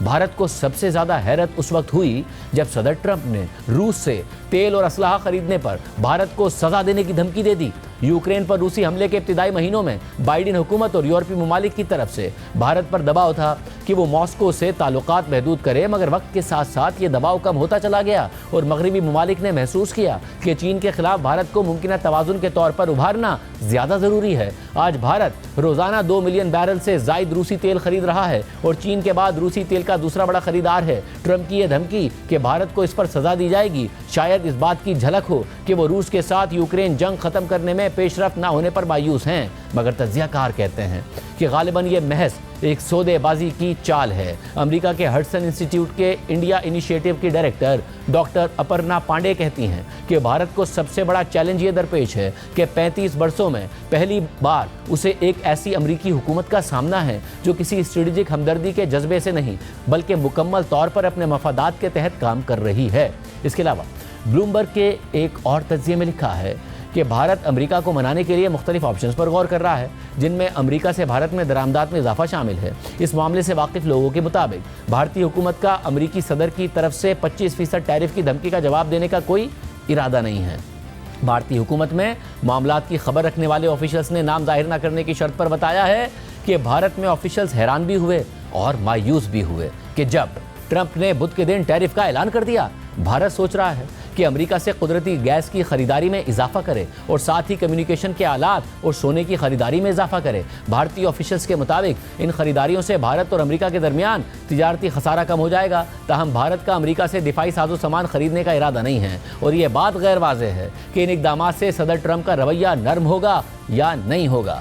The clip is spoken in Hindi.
भारत को सबसे ज़्यादा हैरत उस वक्त हुई जब सदर ट्रंप ने रूस से तेल और असलाहा खरीदने पर भारत को सजा देने की धमकी दे दी। यूक्रेन पर रूसी हमले के इब्तिदाई महीनों में बाइडेन हुकूमत और यूरोपीय ममालिक की तरफ से भारत पर दबाव था कि वो मॉस्को से ताल्लुकात महदूद करे, मगर वक्त के साथ साथ ये दबाव कम होता चला गया और मगरबी ममालिक ने महसूस किया कि चीन के खिलाफ भारत को मुमकिन तवाज़ुन के तौर पर उभारना ज़्यादा ज़रूरी है। आज भारत रोज़ाना 2 मिलियन बैरल से ज़ायद रूसी तेल खरीद रहा है और चीन के बाद रूसी तेल का दूसरा बड़ा खरीदार है। ट्रंप की यह धमकी कि भारत को इस पर सजा दी जाएगी शायद इस बात की झलक हो कि वो रूस के साथ यूक्रेन जंग खत्म करने में पेशरफ ना होने पर मायूस हैं, मगर तज्जियाकार कहते हैं कि गालिबन ये महज एक सौदेबाजी की चाल है। अमेरिका के हडसन इंस्टीट्यूट के इंडिया इनिशिएटिव की डायरेक्टर डॉक्टर अपर्णा पांडे कहती हैं कि भारत को सबसे बड़ा चैलेंज ये दरपेश है कि 35 वर्षों में पहली बार उसे एक ऐसी अमेरिकी हुकूमत का सामना है जो किसी स्ट्रेटेजिक हमदर्दी के जज्बे से नहीं बल्कि मुकम्मल तौर पर अपने मफादात के तहत काम कर रही है। इसके अलावा ब्लूमबर्ग के एक और तज्जिये में लिखा है कि भारत अमेरिका को मनाने के लिए मुख्तलिफ ऑप्शंस पर गौर कर रहा है, जिनमें अमेरिका से भारत में दरामदात में इजाफा शामिल है। इस मामले से वाकिफ लोगों के मुताबिक भारतीय हुकूमत का अमेरिकी सदर की तरफ से 25% टैरिफ की धमकी का जवाब देने का कोई इरादा नहीं है। भारतीय हुकूमत में मामलात की खबर रखने वाले ऑफिशियल्स ने नाम जाहिर न करने की शर्त पर बताया है कि भारत में ऑफिशियल्स हैरान भी हुए और मायूस भी हुए कि जब ट्रंप ने बुध के दिन टैरिफ का ऐलान कर दिया। भारत सोच रहा है कि अमेरिका से कुदरती गैस की खरीदारी में इजाफा करे और साथ ही कम्युनिकेशन के आलात और सोने की खरीदारी में इजाफा करे। भारतीय ऑफिशियल्स के मुताबिक इन खरीदारियों से भारत और अमेरिका के दरमियान तिजारती खसारा कम हो जाएगा। ताहम भारत का अमेरिका से दिफाई साजो सामान खरीदने का इरादा नहीं है और ये बात गैर वाज़ेह है कि इन इकदामात से सदर ट्रंप का रवैया नर्म होगा या नहीं होगा।